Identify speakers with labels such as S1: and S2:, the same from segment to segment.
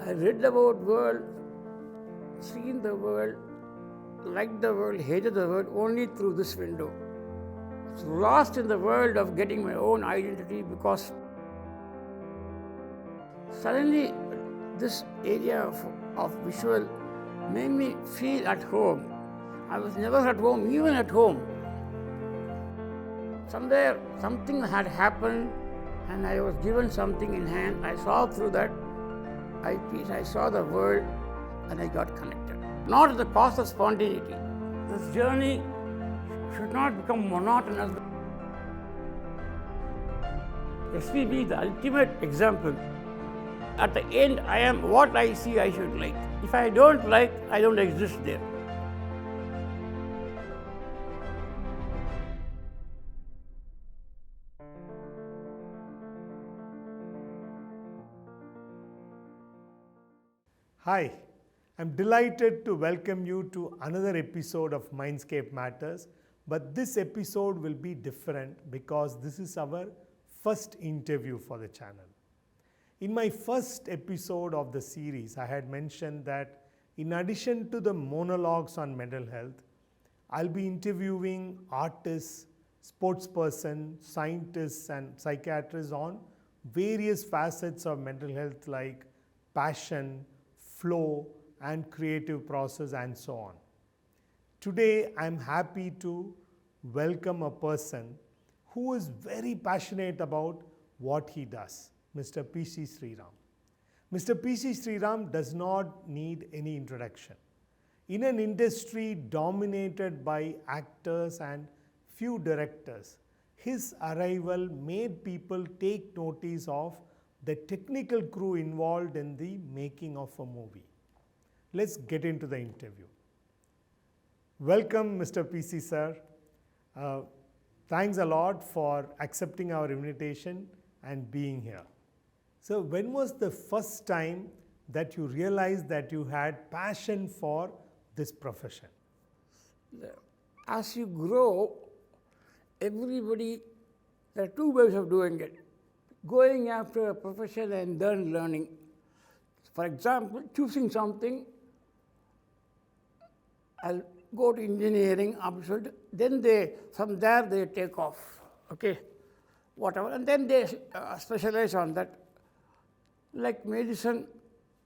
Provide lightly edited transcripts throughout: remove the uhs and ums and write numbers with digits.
S1: I read about world, seen the world, liked the world, hated the world only through this window. Lost in the world of getting my own identity because suddenly this area of visual made me feel at home. I was never at home, even at home. Somewhere something had happened and I was given something in hand. I saw through that eyepiece, I saw the world and I got connected. Not at the cost of spontaneity. This journey should not become monotonous. SPB, the ultimate example. At the end, I am what I see I should like. If I don't like, I don't exist there.
S2: Hi, I'm delighted to welcome you to another episode of Mindscape Matters, but this episode will be different because this is our first interview for the channel. In my first episode of the series, I had mentioned that in addition to the monologues on mental health, I'll be interviewing artists, sportspersons, scientists, and psychiatrists on various facets of mental health like passion, flow, and creative process, and so on. Today, I'm happy to welcome a person who is very passionate about what he does, Mr. P C Sreeram. Mr. P C Sreeram does not need any introduction. In an industry dominated by actors and few directors, his arrival made people take notice of the technical crew involved in the making of a movie. Let's get into the interview. Welcome, Mr. P C sir. Thanks a lot for accepting our invitation and being here. So when was the first time that you realized that you had passion for this profession?
S1: As you grow, everybody, there are two ways of doing it. Going after a profession and then learning. For example, choosing something, I'll go to engineering, then from there they take off, okay, whatever, and then they specialize on that. Like medicine,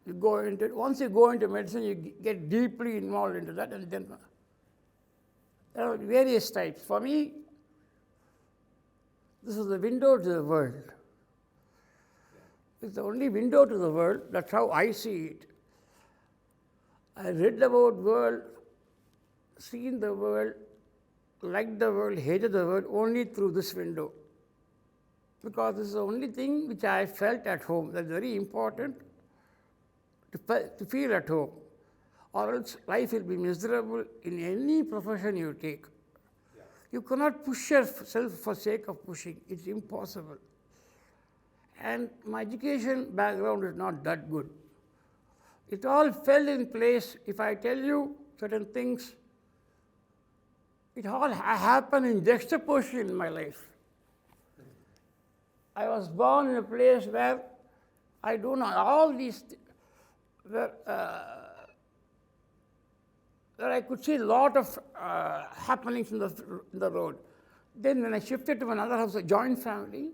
S1: you go into it. Once you go into medicine, you get deeply involved into that, and then there are various types. For me, this is the window to the world. It's the only window to the world. That's how I see it. I read about world, seen the world, liked the world, hated the world only through this window. Because this is the only thing which I felt at home. That's very important to feel at home. Or else life will be miserable in any profession you take. Yeah. You cannot push yourself for sake of pushing. It's impossible. And my education background is not that good. It all fell in place. If I tell you certain things, it all happened in juxtaposition in my life. I was born in a place where I do not, all these, where I could see a lot of happenings in the road. Then when I shifted to another house, a joint family,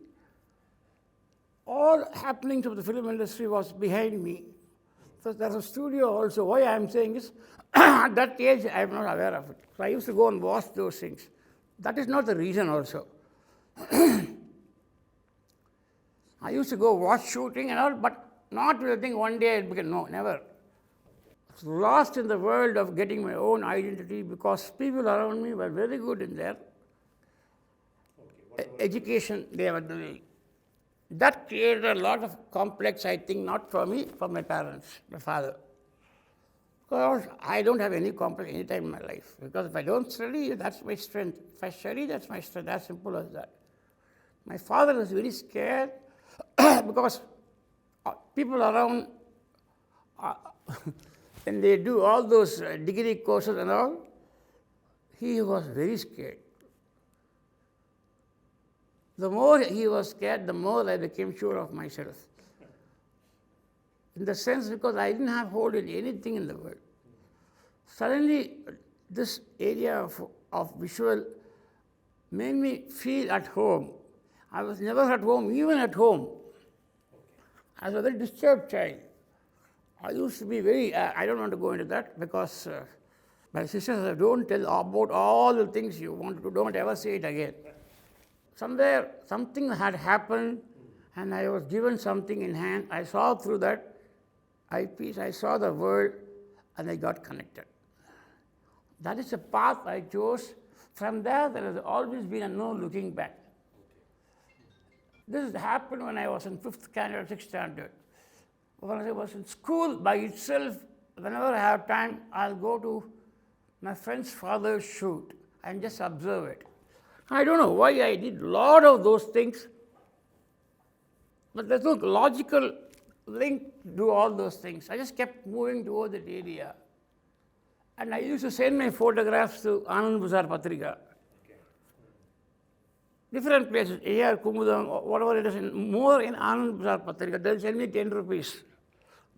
S1: all happenings of the film industry was behind me. So there's a studio also. Why I'm saying is, at that age, I'm not aware of it. So I used to go and watch those things. That is not the reason also. I used to go watch shooting and all, but not with the thing one day it became, no, never. Lost in the world of getting my own identity because people around me were very good in their education they were doing. That created a lot of complex, I think, not for me, for my parents, my father. Because I don't have any complex any time in my life. Because if I don't study, that's my strength. If I study, that's my strength. As simple as that. My father was very scared because people around, when they do all those degree courses and all, he was very scared. The more he was scared, the more I became sure of myself. in the sense because I didn't have hold in anything in the world. Suddenly, this area of visual made me feel at home. I was never at home, even at home. I was a very disturbed child. I used to be very, I don't want to go into that because my sister said, don't tell about all the things you want to do, don't ever say it again. Somewhere, something had happened and I was given something in hand. I saw through that eyepiece, I saw the world and I got connected. That is the path I chose. From there has always been a no looking back. This happened when I was in 5th standard, 6th standard. When I was in school by itself, whenever I have time, I'll go to my friend's father's shoot and just observe it. I don't know why I did a lot of those things, but there's no logical link to do all those things. I just kept moving towards that area. And I used to send my photographs to Anand Bazaar Patrika. Different places, here, Kumudam, whatever it is, more in Anand Bazaar Patrika, they'll send me 10 rupees.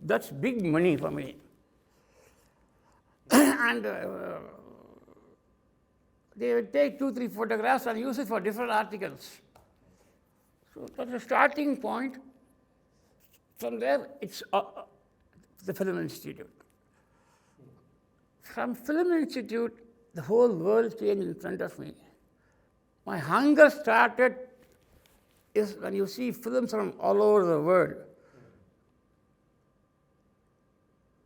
S1: That's big money for me. And they would take 2-3 photographs and use it for different articles. So that's the starting point. From there, it's the Film Institute. From Film Institute, the whole world changed in front of me. My hunger started is when you see films from all over the world.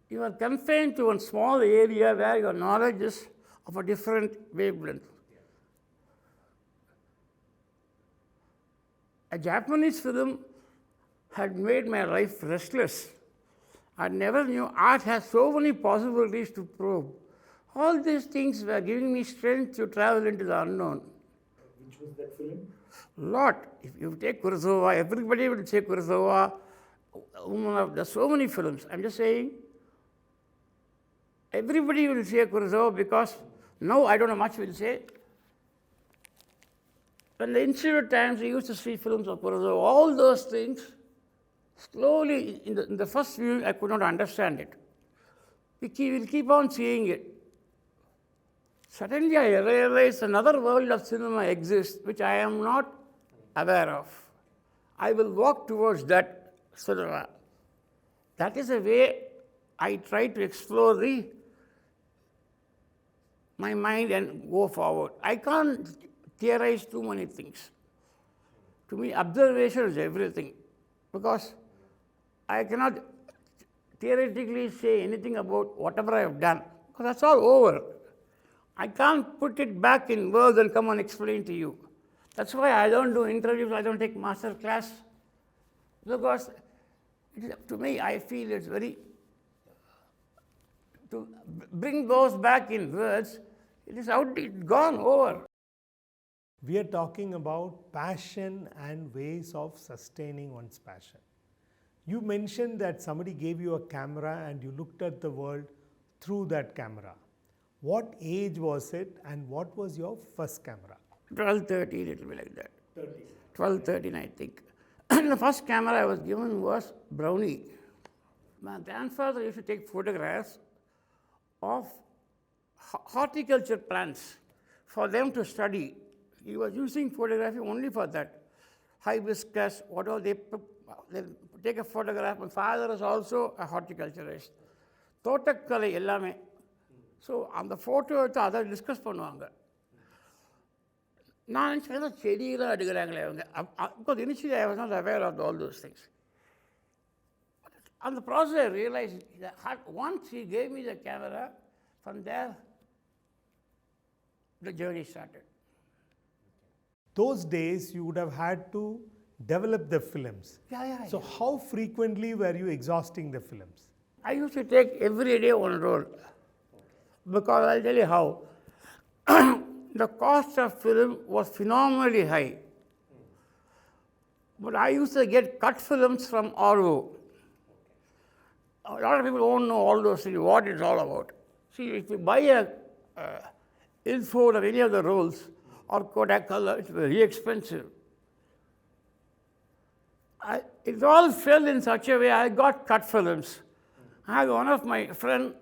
S1: You are confined to one small area where your knowledge is of a different wavelength. A Japanese film had made my life restless. I never knew art has so many possibilities to probe. All these things were giving me strength to travel into the unknown.
S2: Which was that film?
S1: Lot. If you take Kurosawa, everybody will say Kurosawa. There's so many films. I'm just saying, everybody will say Kurosawa because now I don't know much will say. When the institute times, we used to see films of Kurosawa, all those things, slowly, in the first viewing, I could not understand it. We will keep on seeing it. Suddenly, I realized another world of cinema exists, which I am not aware of. I will walk towards that cinema. That is a way I try to explore my mind and go forward. I can't theorize too many things. To me, observation is everything, because I cannot theoretically say anything about whatever I have done, because that's all over. I can't put it back in words and come and explain to you. That's why I don't do interviews, I don't take master class, because to me, I feel it's very, to bring those back in words, it is out, it's gone over.
S2: We are talking about passion and ways of sustaining one's passion. You mentioned that somebody gave you a camera and you looked at the world through that camera. What age was it and what was your first camera?
S1: 12, 13, it will be like that.
S2: 13.
S1: 12, 13, I think. The first camera I was given was Brownie. My grandfather used to take photographs of horticulture plants for them to study. He was using photography only for that. Hibiscus, whatever they take a photograph. My father is also a horticulturist. Thotakkalai ellame. So on the photo, அதை discuss பண்ணுவாங்க. நான் நினச்சேன் செடியெல்லாம் எடுக்கிறாங்களே அவங்க. Because initially I was not aware of all those things. On the process I realized that once he gave me the camera, from there the journey started.
S2: Those days you would have had to develop the films.
S1: Yeah.
S2: So how frequently were you exhausting the films?
S1: I used to take every day one roll. Because I'll tell you how. The cost of film was phenomenally high. But I used to get cut films from Orvo. A lot of people don't know all those things, what it's all about. See, if you buy a Ilford or any of the rolls, or Kodak Color, it's very expensive. it all fell in such a way I got cut films. I had one of my friend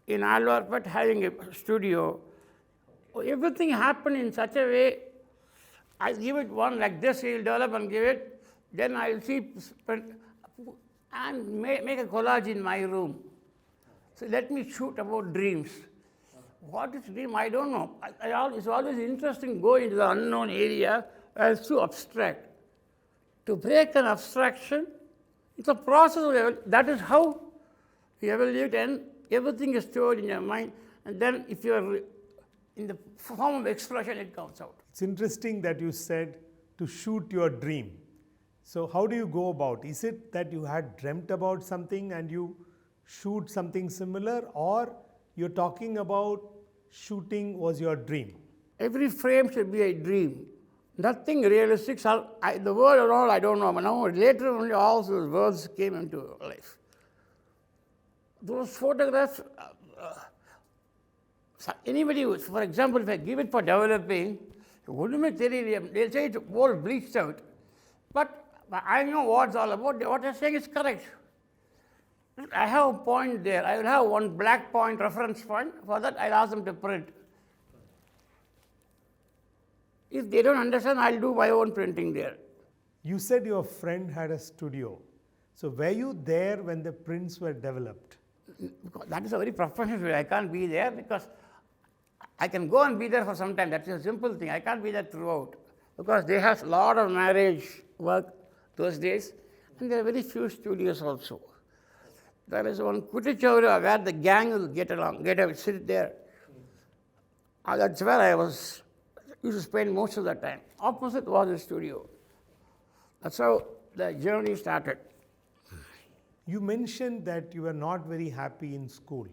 S1: in Alvarpet having a studio. Everything happened in such a way, I give it one like this, he'll develop and give it, then I'll see and make a collage in my room. So let me shoot about dreams. What is dream? I don't know. It's always interesting to go into the unknown area where it's too abstract. To break an abstraction, it's a process of that is how you evaluate, and everything is stored in your mind, and then if you are in the form of expression, it comes out.
S2: It's interesting that you said to shoot your dream. So how do you go about? Is it that you had dreamt about something and you shoot something similar, or you're talking about shooting was your dream?
S1: Every frame should be a dream. Nothing realistic. The word and all, I don't know. But now, later only all those words came into life. Those photographs, anybody, for example, if I give it for developing, they'll say it's all bleached out. But I know what it's all about. What they're saying is correct. I have a point there. I will have one black point, reference point. For that, I'll ask them to print. If they don't understand, I'll do my own printing there.
S2: You said your friend had a studio. So were you there when the prints were developed?
S1: That is a very professional way. I can't be there because I can go and be there for some time. That's a simple thing. I can't be there throughout because they have a lot of marriage work those days, and there are very few studios also. There is one Kutichaura where the gang will sit there. That's where I used to spend most of the time. Opposite was the studio. That's how the journey started.
S2: You mentioned that you were not very happy in school.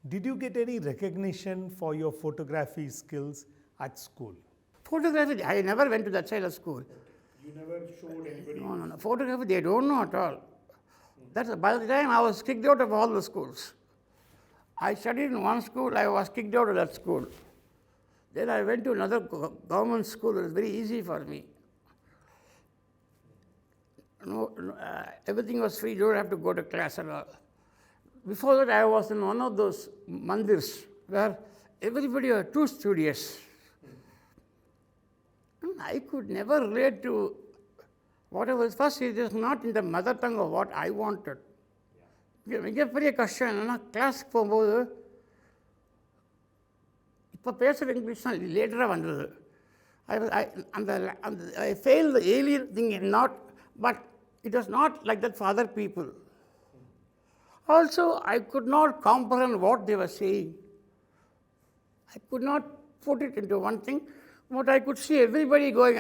S2: Did you get any recognition for your photography skills at school?
S1: Photography, I never went to that side of school.
S2: You never showed anybody?
S1: No. Photography, they don't know at all. By the time I was kicked out of all the schools. I studied in one school, I was kicked out of that school. Then I went to another government school. It was very easy for me. Everything was free. You don't have to go to class at all. Before that, I was in one of those mandirs where everybody was too studious. I could never relate to whatever. First, it is not in the mother tongue of what I wanted. மிகப்பெரிய கஷ்டம் என்னன்னா கிளாஸுக்கு போகும்போது இப்போ பேசுகிற English தான் லேட்டராக வந்தது. I failed the alien thing not, but it was not like that for other people. Also, I could not comprehend what they were saying. I could not put it into one thing, but I could see everybody going.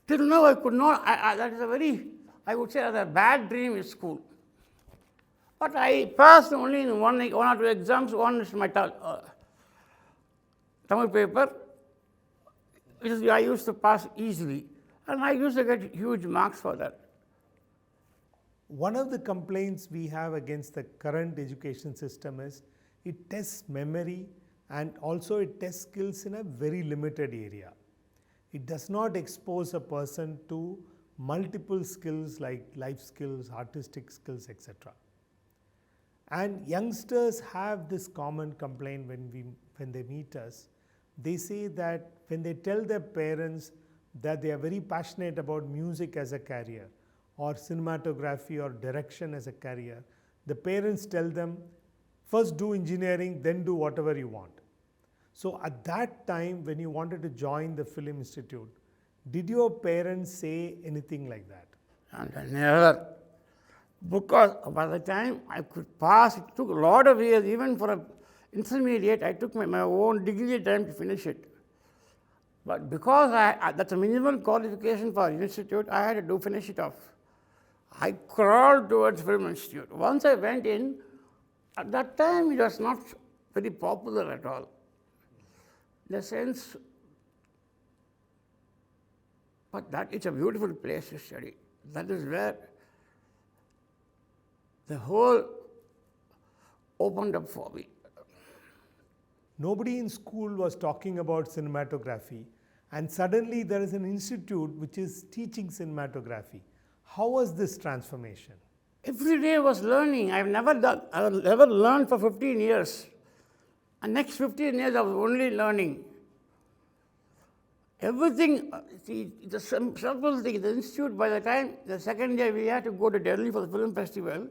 S1: Till now, I could not. That is a very, I would say, a bad dream in school. But I passed only in one or two exams. One is my Tamil paper, which I used to pass easily. And I used to get huge marks for that.
S2: One of the complaints we have against the current education system is it tests memory and also it tests skills in a very limited area. It does not expose a person to multiple skills like life skills, artistic skills, etc. And youngsters have this common complaint when they meet us. They say that when they tell their parents that they are very passionate about music as a career or cinematography or direction as a career, the parents tell them, first do engineering, then do whatever you want. So at that time, when you wanted to join the Film Institute, did your parents say anything like that?
S1: And never. Because by the time I could pass, it took a lot of years, even for an intermediate, I took my own degree time to finish it. But because that's a minimum qualification for an institute, I had to finish it off. I crawled towards Film Institute. Once I went in, at that time it was not very popular at all. In the sense, but that it's a beautiful place to study. That is where the whole opened up for me.
S2: Nobody in school was talking about cinematography, and suddenly there is an institute which is teaching cinematography. How was this transformation?
S1: Every day was learning. I've never learned for 15 years. And next 15 years I was only learning. Everything, see, the simple thing, the institute, by the time, the second year we had to go to Delhi for the film festival,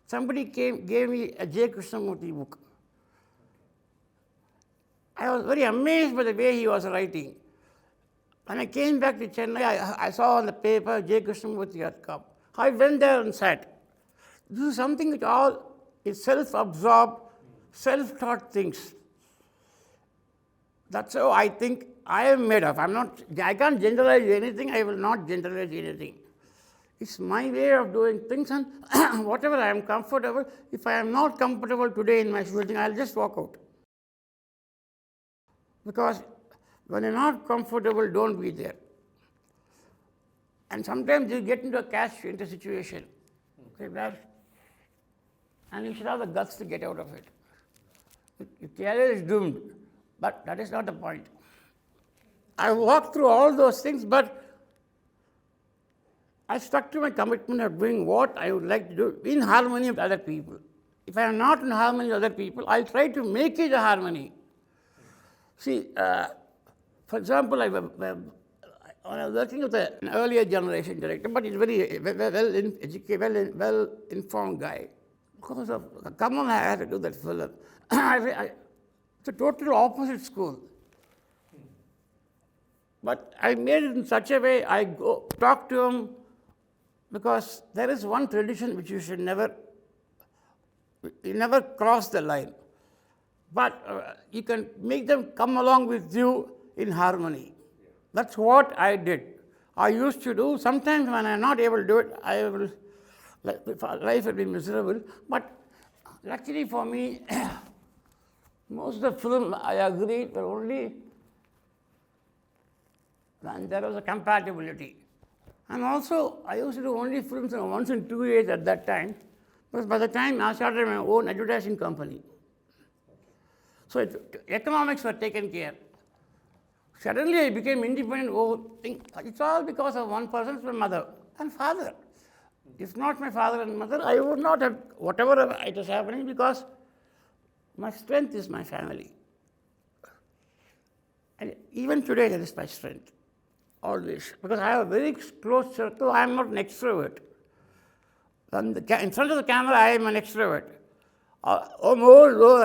S1: somebody gave me a J. Krishnamurti book. I was very amazed by the way he was writing. When I came back to Chennai, I saw on the paper J. Krishnamurti had come. I went there and said, this is something which all is self-absorbed, self-taught things. That's how I think I am made of. I can't generalize anything, I will not generalize anything. It's my way of doing things, and whatever I am comfortable, if I am not comfortable today in my shooting, I'll just walk out. Because when you're not comfortable, don't be there. And sometimes you get into a catch-into situation. Okay, and you should have the guts to get out of it. Your career is doomed, but that is not the point. I walked through all those things, but I stuck to my commitment of doing what I would like to do in harmony with other people. If I am not in harmony with other people, I'll try to make it a harmony. See, for example, I was working with an earlier generation director, but he's very well-educated, well-informed guy. Because of Kamal, I had to do that film. It's a total opposite school. But I made it in such a way, I go talk to him, because there is one tradition which you never cross the line. But you can make them come along with you in harmony. That's what I did. I used to do, sometimes when I'm not able to do it, life will be miserable. But luckily for me, most of the film I agreed were only when there was a compatibility. And also, I used to do only films once in 2 years at that time, because by the time I started my own advertising company. So economics were taken care. Suddenly I became independent. It's all because of one person, my mother and father. If not my father and mother, I would not have whatever it is happening, because my strength is my family. And even today, that is my strength. Always. Because I have a very close circle, I am not an extrovert. In front of the camera, I am an extrovert. I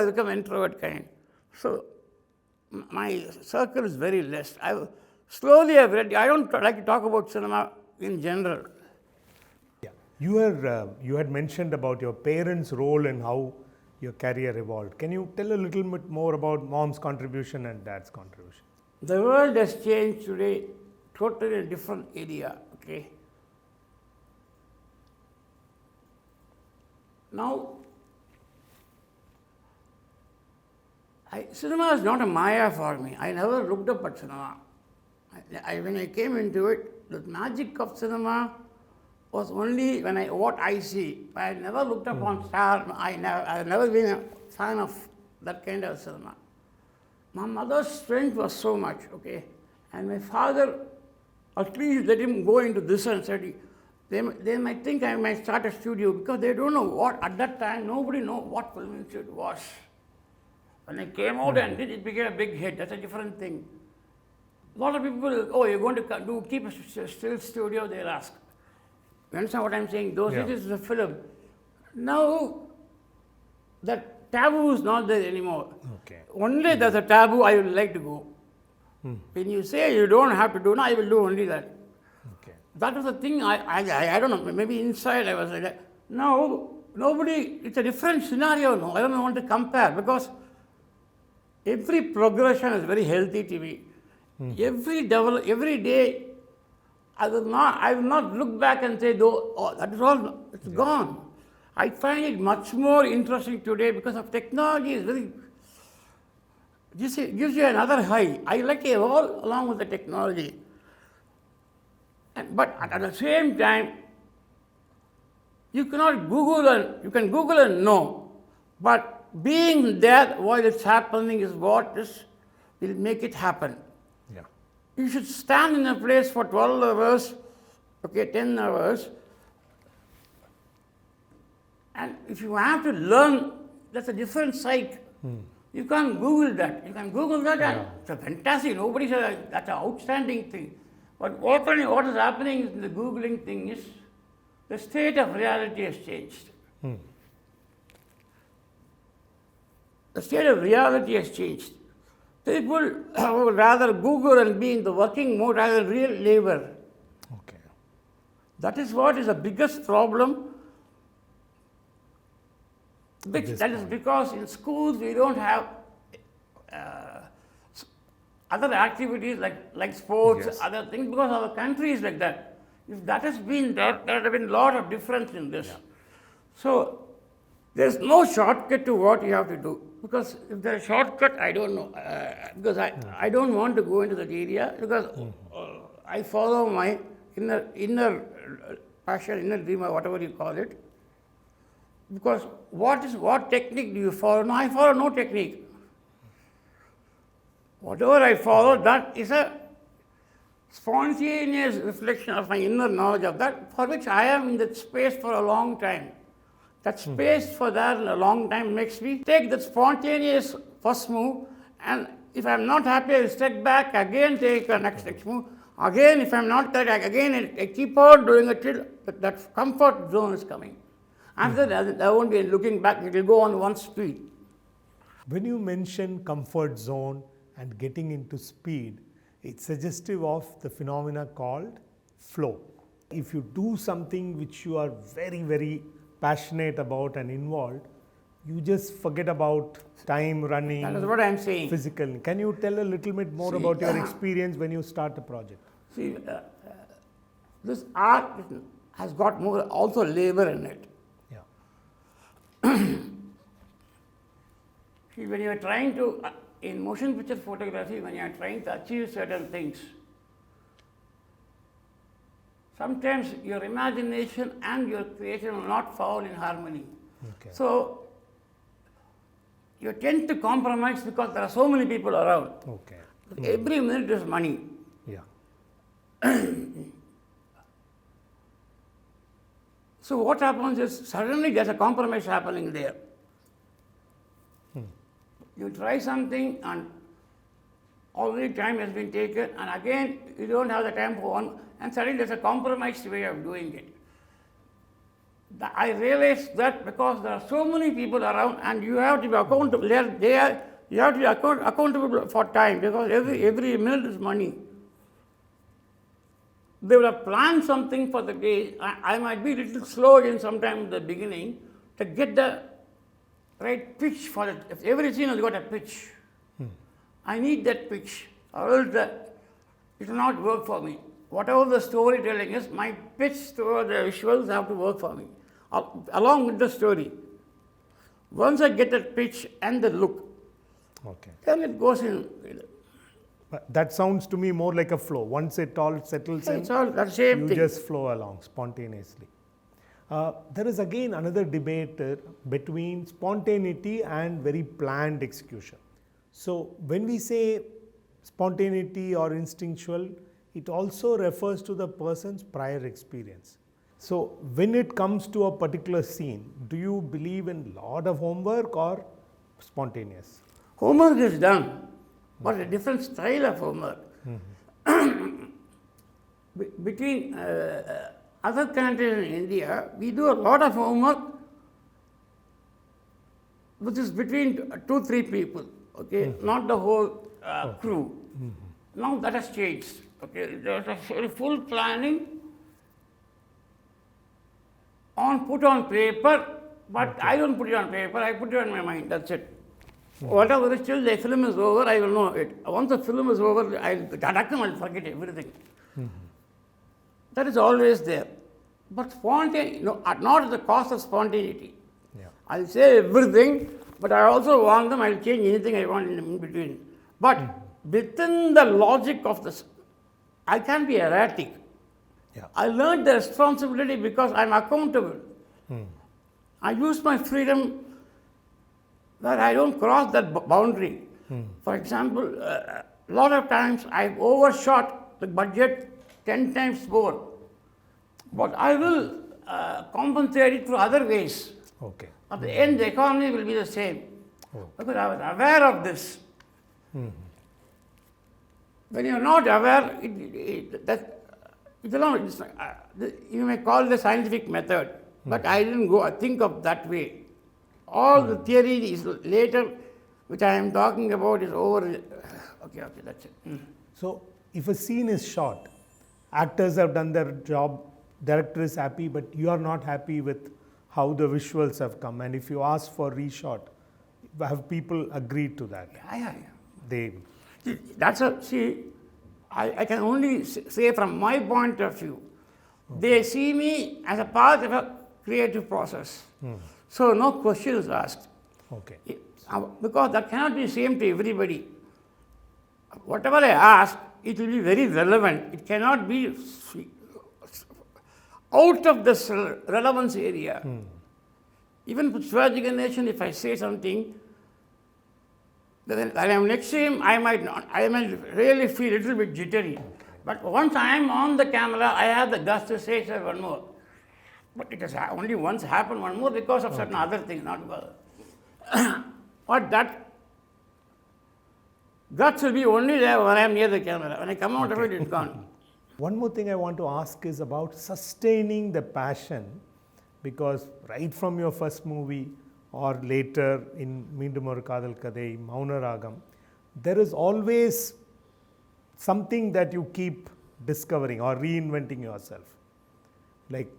S1: become an introvert kind. So my circle is very less. Slowly I've read, I don't like to talk about cinema in general.
S2: Yeah. You had mentioned about your parents' role and how your career evolved. Can you tell a little bit more about mom's contribution and dad's contribution?
S1: The world has changed today, totally different area, okay? Now, cinema is not a maya for me. I never looked up at cinema. When I came into it, the magic of cinema was only what I see. I never looked upon stars. I've never been a fan of that kind of cinema. My mother's strength was so much, okay? And my father, at least let him go into this and study. They might think I might start a studio, because they don't know what, at that time, nobody knew what film institute was. When I came out and did it, became a big hit. That's a different thing. A lot of people, you're going to keep a still studio, they'll ask. You understand what I'm saying? Those days is a film. Now, that taboo is not there anymore.
S2: Okay.
S1: Only there's a taboo, I would like to go. When you say you don't have to do, no, I will do only that.
S2: Okay.
S1: That was the thing, I don't know, maybe inside I was like that. Now, nobody, it's a different scenario now. I don't want to compare, because every progression is very healthy to me. Every day, I will not look back and say, that is all, it's gone. I find it much more interesting today, because of technology is very, gives you another high. I like to evolve along with the technology. But at the same time, you cannot Google you can Google and know, but being there while it's happening is what will make it happen.
S2: Yeah.
S1: You should stand in a place for 12 hours, 10 hours, And if you have to learn, that's a different site. You can't Google that. You can Google that, and it's a fantastic. Nobody says that's an outstanding thing. But what is happening in the Googling thing is the state of reality has changed. The state of reality has changed. People would rather Google and be in the working mode rather than real labor.
S2: Okay.
S1: That is what is the biggest problem. That is because in schools we don't have other activities like sports,
S2: Yes.
S1: other things, because our country is like that. If that has been there, there would have been a lot of difference in this. So there's no shortcut to what you have to do. Because if there's a shortcut, I don't know. Because I don't want to go into that area, because I follow my inner passion, inner dream, or whatever you call it. Because what technique do you follow? No, I follow no technique. Whatever I follow, that is a spontaneous reflection of my inner knowledge of that, for which I am in that space for a long time. That space for that a long time makes me take that spontaneous first move, and if I'm not happy, I'll step back, again take a next move. Again, if I'm not correct, again I keep on doing it till that comfort zone is coming. After that, I won't be looking back, it will go on one speed.
S2: When you mention comfort zone and getting into speed, it's suggestive of the phenomena called flow. If you do something which you are very, very passionate about and involved, you just forget about time running.
S1: That is what I'm saying.
S2: Physical. Can you tell a little bit more about your experience when you start a project?
S1: See, this art has got more also labor in it. See, when you are trying to, in motion picture photography, when you are trying to achieve certain things, sometimes your imagination and your creation will not fall in harmony.
S2: Okay.
S1: So, you tend to compromise because there are so many people around.
S2: Okay.
S1: Every minute is money.
S2: Yeah.
S1: So what happens is, suddenly there's a compromise happening there. You try something and already time has been taken, and again you don't have the time for one, and suddenly there's a compromised way of doing it. I realized that because there are so many people around, and you have to be accountable. You have to be accountable for time, because every minute is money. They would have planned something for the day. I might be a little slow in sometime in the beginning to get the right pitch for it. If every scene has got a pitch, I need that pitch, or else it will not work for me. Whatever the storytelling is, my pitch toward the visuals have to work for me, along with the story. Once I get that pitch and the look,
S2: Okay.
S1: then it goes in.
S2: But that sounds to me more like a flow. Once it all settles in,
S1: It's all the same
S2: you
S1: thing.
S2: just flow along spontaneously. There is again another debate between spontaneity and very planned execution. So when we say spontaneity or instinctual, it also refers to the person's prior experience. So when it comes to a particular scene, do you believe in lot of homework or spontaneous?
S1: Homework is done, but a different style of homework. Between other countries in India, we do a lot of homework, which is between 2-3 people, okay, not the whole crew. Now that has changed. Okay, there's a full planning put on paper, but I don't put it on paper, I put it on my mind, that's it. Whatever is till the film is over, I will know it. Once the film is over, I'll forget everything. That is always there. But spontaneity, not at the cost of spontaneity.
S2: Yeah.
S1: I'll say everything, but I also want them, I'll change anything I want in between. But within the logic of this, I can't be erratic.
S2: Yeah.
S1: I learned the responsibility because I'm accountable. I use my freedom that I don't cross that boundary. For example, a lot of times I've overshot the budget 10 times more. But I will compensate it through other ways.
S2: Okay.
S1: At the end, the economy will be the same.
S2: Oh.
S1: Because I was aware of this. When you are not aware, you may call it the scientific method, but I didn't think of that way. All the theory is later, which I am talking about, is over. Okay, that's it.
S2: So, if a scene is shot, actors have done their job, director is happy, but you are not happy with how the visuals have come. And if you ask for reshot, have people agreed to that?
S1: Yeah.
S2: They.
S1: I can only say from my point of view, they see me as a part of a creative process. So no questions asked.
S2: Okay.
S1: Because that cannot be the same to everybody. Whatever I ask, it will be very relevant. It cannot be out of this relevance area. Even with Shivaji Ganeshan, if I say something, then next time I might really feel a little bit jittery. But once I am on the camera, I have the guts to say, sir, one more. But it has only once happened, one more, because of certain other things, not because. But that guts will be only there when I am near the camera. When I come out of it, it's gone.
S2: One more thing I want to ask is about sustaining the passion, because right from your first movie or later in Meendum Oru Kadal Kadai, Mauna Ragam, there is always something that you keep discovering or reinventing yourself. Like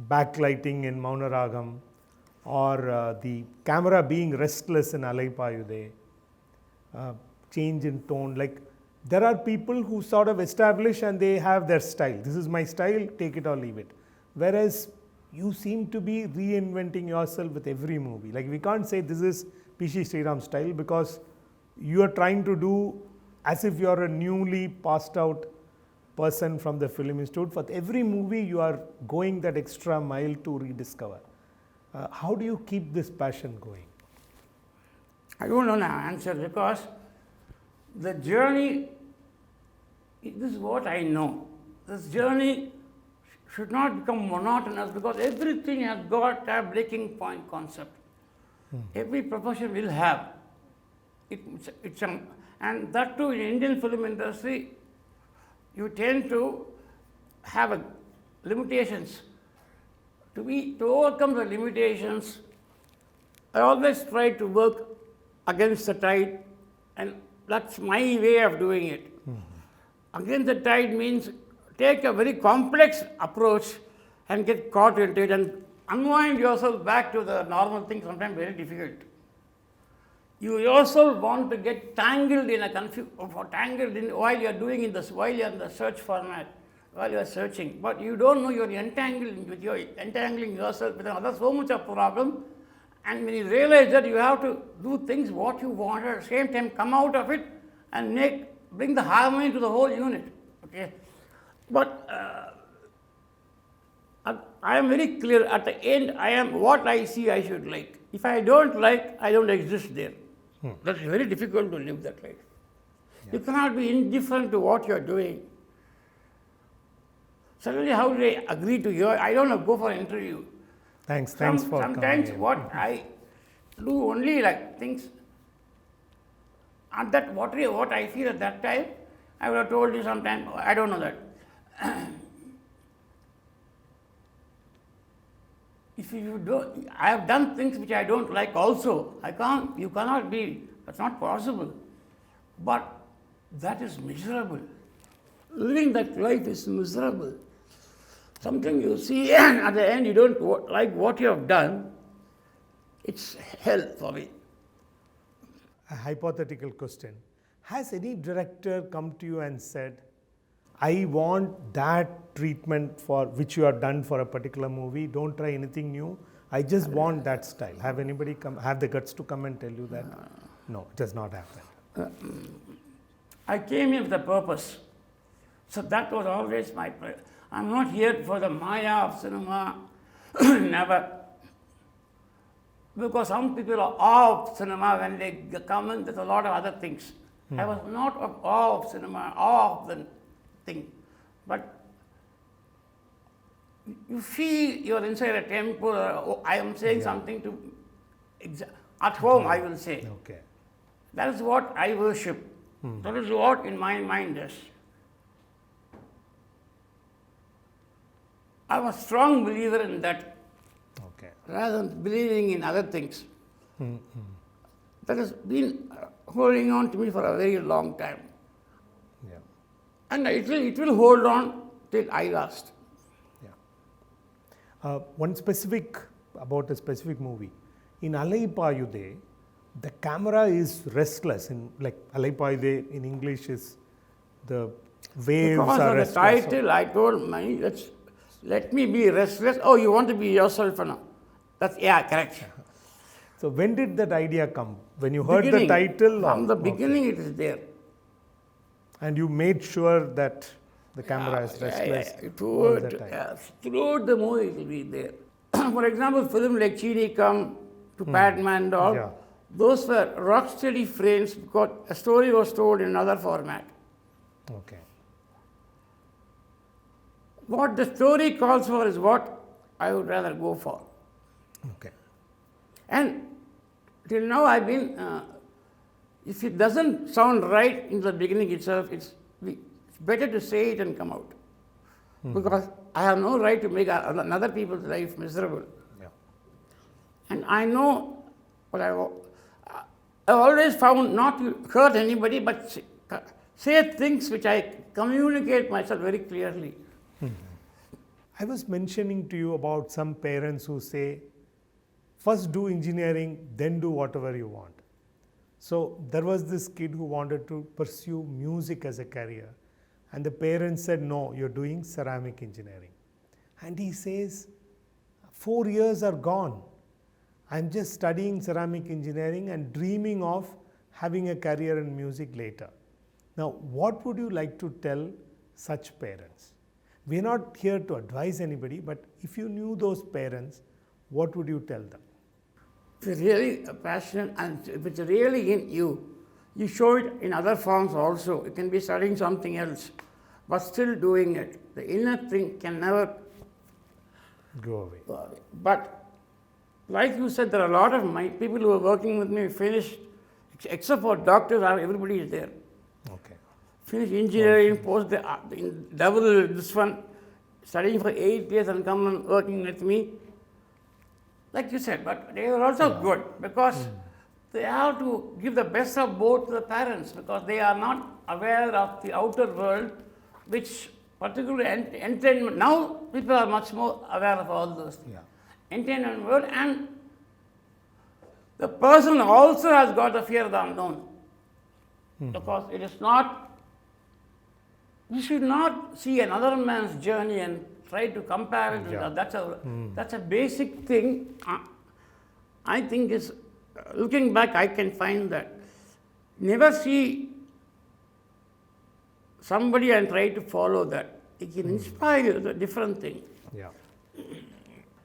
S2: backlighting in Mauna Ragam, or the camera being restless in Alai Payude, change in tone. Like there are people who sort of establish and they have their style. This is my style, take it or leave it. Whereas you seem to be reinventing yourself with every movie. Like we can't say this is P C Sreeram style, because you are trying to do as if you are a newly passed out person from the film institute. For every movie you are going that extra mile to rediscover. How do you keep this passion going?
S1: I don't know the answer, because the journey, this is what I know. This journey should not become monotonous, because everything has got a breaking point concept. Every profession will have. And that too, in Indian film industry, you tend to have limitations. To overcome the limitations, I always try to work against the tide, and that's my way of doing it. Against the tide means take a very complex approach and get caught into it and unwind yourself back to the normal thing, sometimes very difficult. You yourself want to get tangled in while you are doing while you are in the search format, while you are searching. But you don't know you're entangling yourself with another so much of problem. And when you realize that, you have to do things what you want, at the same time come out of it and bring the harmony to the whole unit. Okay. But I am very clear, at the end, I am what I see I should like. If I don't like, I don't exist there. That's very difficult to live that life. Yeah. You cannot be indifferent to what you are doing. Suddenly, how do I agree to I don't know, go for an interview.
S2: Thanks for coming.
S1: Sometimes what I do only like things, and that what I feel at that time, I would have told you sometime, I don't know that. If you don't, I have done things which I don't like also. You cannot be, that's not possible. But that is miserable. Living that life is miserable. Something you see and at the end you don't like what you have done, it's hell for me.
S2: A hypothetical question. Has any director come to you and said, I want that treatment for which you have done for a particular movie, don't try anything new, I just want that style? Have anybody have the guts to come and tell you that? No, it has not happened.
S1: I came here with a purpose. So that was always my prayer. I'm not here for the maya of cinema, never. Because some people are awe of cinema when they come in, there's a lot of other things. I was not of awe of cinema, awe of the thing. But you feel you're inside a temple, or I am saying something to, at home I will say.
S2: Okay.
S1: That is what I worship. That is what in my mind is. I'm a strong believer in that,
S2: Okay.
S1: rather than believing in other things. That has been holding on to me for a very long time.
S2: Yeah.
S1: And it will hold on till I last.
S2: Yeah. One specific, about a specific movie. In Alaipayude, the camera is restless. In like Alaipayude in English is the waves
S1: Because
S2: are
S1: of the
S2: restless.
S1: title, I told me, let me be restless. Oh, you want to be yourself now? Yeah, correct.
S2: So when did that idea come? When you heard the
S1: Beginning.
S2: title?
S1: From the
S2: Okay.
S1: beginning it is there.
S2: And you made sure that the camera is restless all the time.
S1: Throughout the movie it will be there. For example, film like Chini Come to Padman and all,
S2: Yeah.
S1: those were rock steady frames because a story was told in another format.
S2: Okay.
S1: What the story calls for is what I would rather go for.
S2: Okay.
S1: And till now I've been, if it doesn't sound right in the beginning itself, it's better to say it and come out. Because I have no right to make another people's life miserable.
S2: Yeah.
S1: And I know what I've always found not to hurt anybody, but say things which I communicate myself very clearly.
S2: I was mentioning to you about some parents who say, first do engineering, then do whatever you want. So there was this kid who wanted to pursue music as a career. And the parents said, no, you're doing ceramic engineering. And he says, 4 years are gone. I'm just studying ceramic engineering and dreaming of having a career in music later. Now, what would you like to tell such parents? We're not here to advise anybody, but if you knew those parents, what would you tell them?
S1: If you're really passionate and if it's really in you, you show it in other forms also. You can be studying something else, but still doing it. The inner thing can never
S2: Go away.
S1: go away. But like you said, there are a lot of my people who are working with me finished, except for doctors, everybody is there.
S2: Okay.
S1: Finish engineering, post double this one, studying for 8 years and come and working with me. Like you said, but they are also good because they have to give the best of both to the parents because they are not aware of the outer world, which particularly entertainment. Now people are much more aware of all those
S2: Yeah.
S1: entertainment world, and the person also has got the fear of the unknown because it is not. You should not see another man's journey and try to compare it.
S2: Yeah.
S1: That's a basic thing. I think is looking back, I can find that never see somebody and try to follow that. It can inspire you. It's a different thing.
S2: Yeah.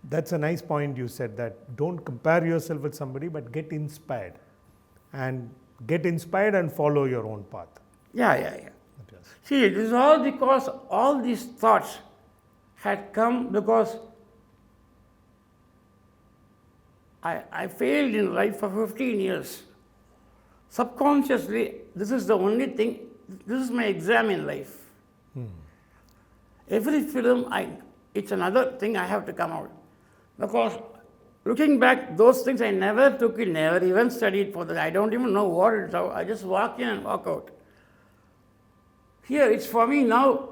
S2: That's a nice point you said, that don't compare yourself with somebody, but get inspired. And get inspired and follow your own path.
S1: Yeah. See, it is all because all these thoughts had come because I failed in life for 15 years. Subconsciously, this is the only thing, this is my exam in life. Every film, it's another thing I have to come out. Because looking back, those things I never took in, never even studied for that. I don't even know what it's about. I just walk in and walk out. Here, it's for me now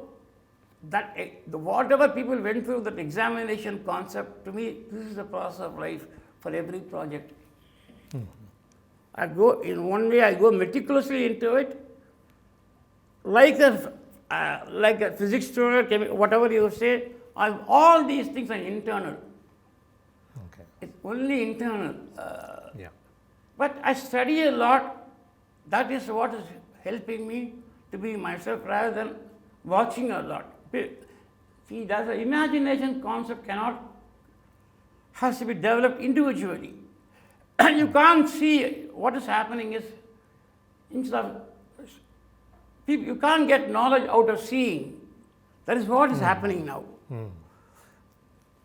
S1: that whatever people went through, that examination concept, to me, this is the process of life for every project. I go, in one way, I go meticulously into it, like a physics student, whatever you say, all these things are internal.
S2: Okay.
S1: It's only internal.
S2: Yeah.
S1: But I study a lot. That is what is helping me to be myself rather than watching a lot. See, that's the imagination concept has to be developed individually. You can't see what is happening is, instead of, you can't get knowledge out of seeing. That is what is happening now.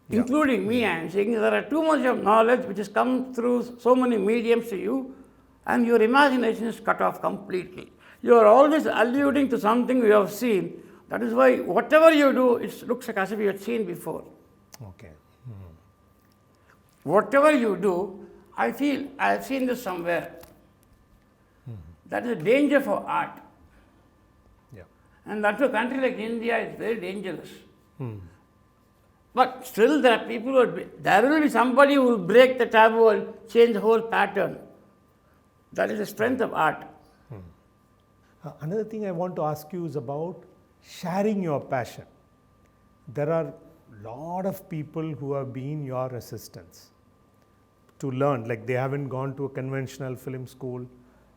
S2: Yeah.
S1: including me. I am saying there are too much of knowledge which has come through so many mediums to you, and your imagination is cut off completely. You are always alluding to something you have seen. That is why whatever you do, it looks like as if you had seen before.
S2: Okay.
S1: Whatever you do, I feel I have seen this somewhere. That is a danger for art.
S2: Yeah.
S1: And that to a country like India is very dangerous. But still there are people there will be somebody who will break the taboo and change the whole pattern. That is the strength of art.
S2: Another thing I want to ask you is about sharing your passion. There are a lot of people who have been your assistants to learn, like they haven't gone to a conventional film school,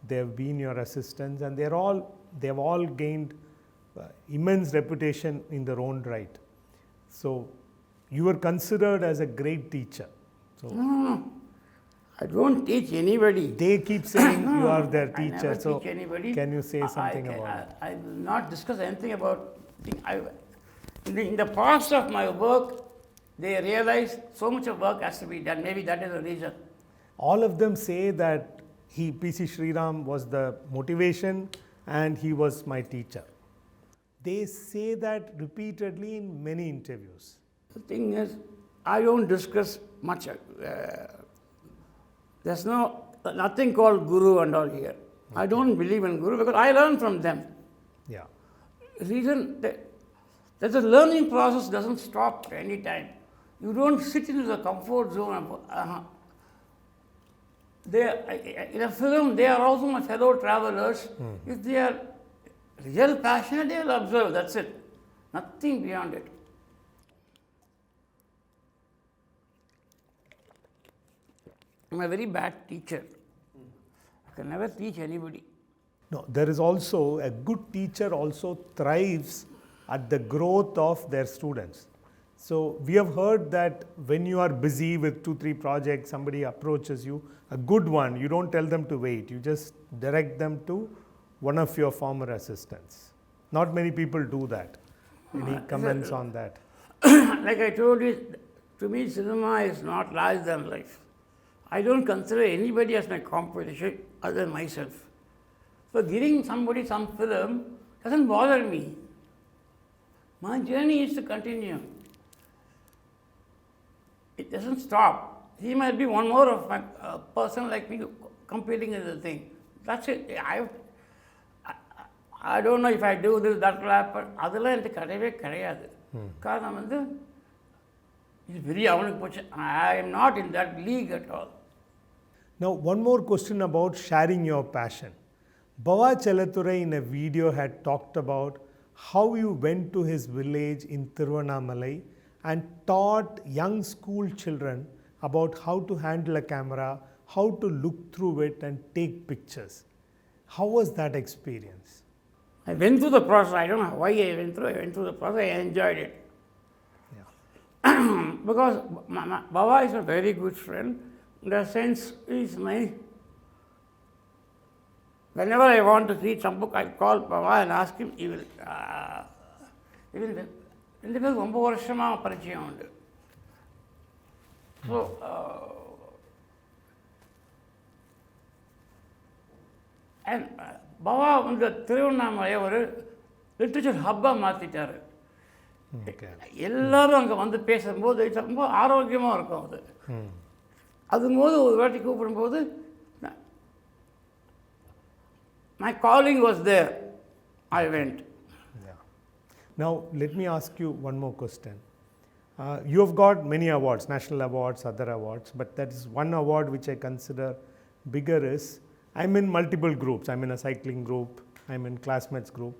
S2: they have been your assistants, and they have all gained immense reputation in their own right. So you were considered as a great teacher. So
S1: No. I don't teach anybody.
S2: they keep saying you are their
S1: I
S2: teacher.
S1: never
S2: So
S1: teach anybody.
S2: can you say something about it?
S1: I will not discuss anything about. In the past of my work, they realized so much of work has to be done. Maybe that is the reason.
S2: All of them say that P C Sreeram was the motivation and he was my teacher. They say that repeatedly in many interviews.
S1: The thing is, I don't discuss much. There's nothing called guru and all here. I don't believe in guru because I learn from them.
S2: Yeah.
S1: Reason that the learning process doesn't stop at any time. You don't sit into the comfort zone. In a film, they are also my fellow travelers. If they are real passionate, they will observe. That's it. Nothing beyond it. I'm a very bad teacher. I can never teach anybody.
S2: No, there is also a good teacher also thrives at the growth of their students. So we have heard that when you are busy with 2-3 projects, somebody approaches you, a good one, you don't tell them to wait, you just direct them to one of your former assistants. Not many people do that. Any comments on that?
S1: Like I told you, to me cinema is not larger than life. I don't consider anybody as my competition other than myself. So giving somebody some film doesn't bother me. My journey is to continue. It doesn't stop. He might be one more of my person like me competing in the thing. That's it. I don't know if I do this, that will happen. அதெல்லாம் எனக்கு கிடையவே கிடையாது. காரணம் வந்து இது பெரிய அவனுக்கு போச்சு. I am not in that league at all.
S2: Now, one more question about sharing your passion. Bava Chelathurai in a video had talked about how you went to his village in Tiruvannamalai and taught young school children about how to handle a camera, how to look through it and take pictures. How was that experience?
S1: I went through the process. I don't know why I went through. I went through the process. I enjoyed it. Yeah. Because Baba is a very good friend. In the sense, he's my. Whenever I want to read some book, I'll call Baba and ask him. He will. ரெண்டு பேருக்கு ரொம்ப வருஷமாக பரிச்சயம் உண்டு. So and பவா வந்து திருவண்ணாமலையை ஒரு literature ஹப்பாக மாற்றிட்டார். எல்லோரும் அங்கே வந்து பேசும்போது ரொம்ப ஆரோக்கியமாக இருக்கும் அது. அதும்போது ஒரு வாட்டி கூப்பிடும்போது my calling was there. I went.
S2: Yeah. Now, let me ask you one more question. You have got many awards, national awards, other awards, but that is one award which I consider bigger is, I'm in multiple groups. I'm in a cycling group, I'm in classmates group.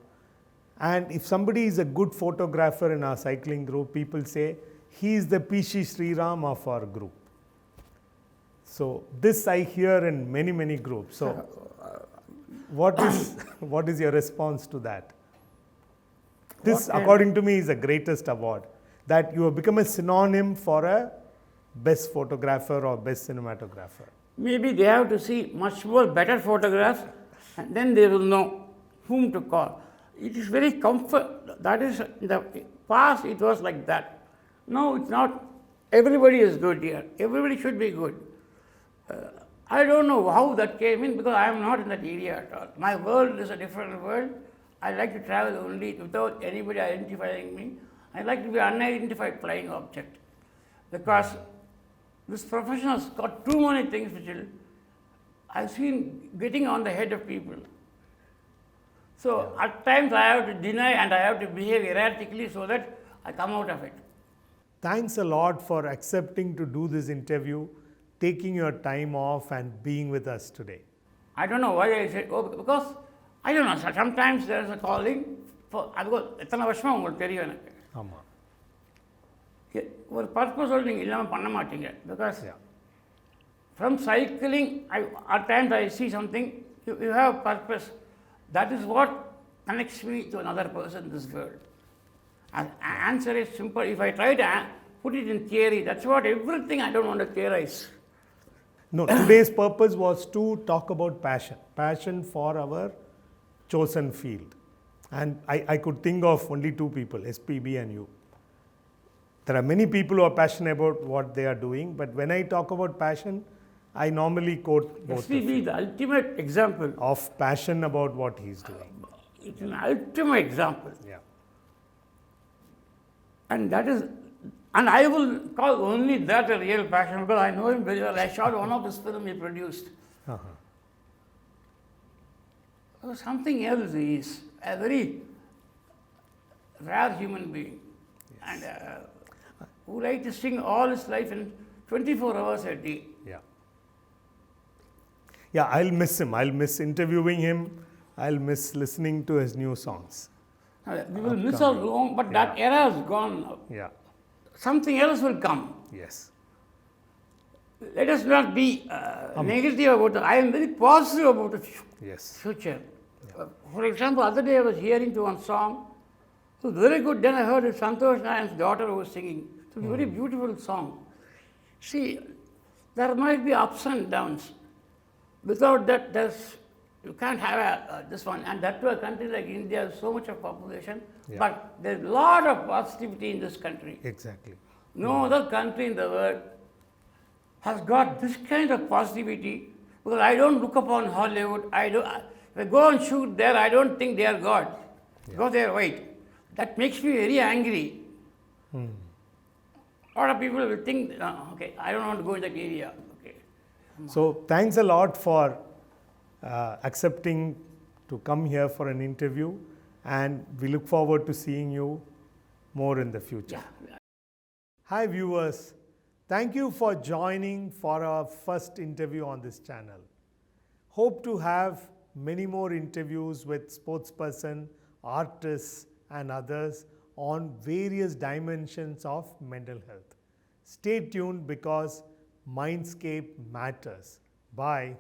S2: And if somebody is a good photographer in our cycling group, people say, he is the P C Sreeram of our group. So this I hear in many, many groups. So what is your response to that? This, according to me, is the greatest award, that you have become a synonym for a best photographer or best cinematographer.
S1: Maybe they have to see much more better photographs, and then they will know whom to call. It is very comfort. That is, in the past it was like that. Now it's not. Everybody is good here. Everybody should be good. I don't know how that came in because I am not in that area at all. My world is a different world. I like to travel only without anybody identifying me. I like to be an unidentified flying object because this profession has got too many things which I've seen getting on the head of people. So at times I have to deny and I have to behave erratically so that I come out of it.
S2: Thanks a lot for accepting to do this interview, taking your time off and being with us today.
S1: I don't know why I said, oh, because I don't know, sometimes there is a calling for, எத்தனை வருஷமா உங்களுக்கு தெரியும் எனக்கு
S2: ஆமாம்.
S1: ஒரு பர்பஸோடு நீங்கள் இல்லாமல் பண்ண மாட்டீங்க because from cycling, at times I see something, you have purpose. That is what connects me to another person in this world. And answer is simple. If I try to put it in theory, that's what everything I don't want to theorize.
S2: No, today's purpose was to talk about passion for our chosen field. And I could think of only two people, SPB and you. There are many people who are passionate about what they are doing, but when I talk about passion, I normally quote both
S1: SPB is the ultimate example
S2: of passion about what he's doing.
S1: It's an ultimate example.
S2: Yeah.
S1: And that is, and I will call only that a real passion because I know him very well. I shot one of his films he produced. Something else. He is a very rare human being. Yes. And who like to sing all his life in 24 hours a day.
S2: Yeah. Yeah, I'll miss him. I'll miss interviewing him. I'll miss listening to his new songs.
S1: We will miss out long, but that era is gone now.
S2: Yeah.
S1: Something else will come.
S2: Yes.
S1: Let us not be negative about it. I am very positive about the future. Yeah. For example, other day I was hearing to one song. It was very good. Then I heard Santosh Nayan's daughter who was singing. It was a very beautiful song. See, there might be ups and downs. Without that, you can't have this one. And that to a country like India, so much of population. Yeah. But there's a lot of positivity in this country.
S2: Exactly.
S1: No other country in the world has got this kind of positivity because I don't look upon Hollywood. If I go and shoot there, I don't think they are God because they are white. That makes me very angry. A lot of people will think, no, okay, I don't want to go in that area. Okay.
S2: So thanks a lot for accepting to come here for an interview, and we look forward to seeing you more in the future.
S1: Yeah.
S2: Hi viewers, thank you for joining for our first interview on this channel. Hope to have many more interviews with sportsperson, artists and others on various dimensions of mental health. Stay tuned because Mindscape matters. Bye.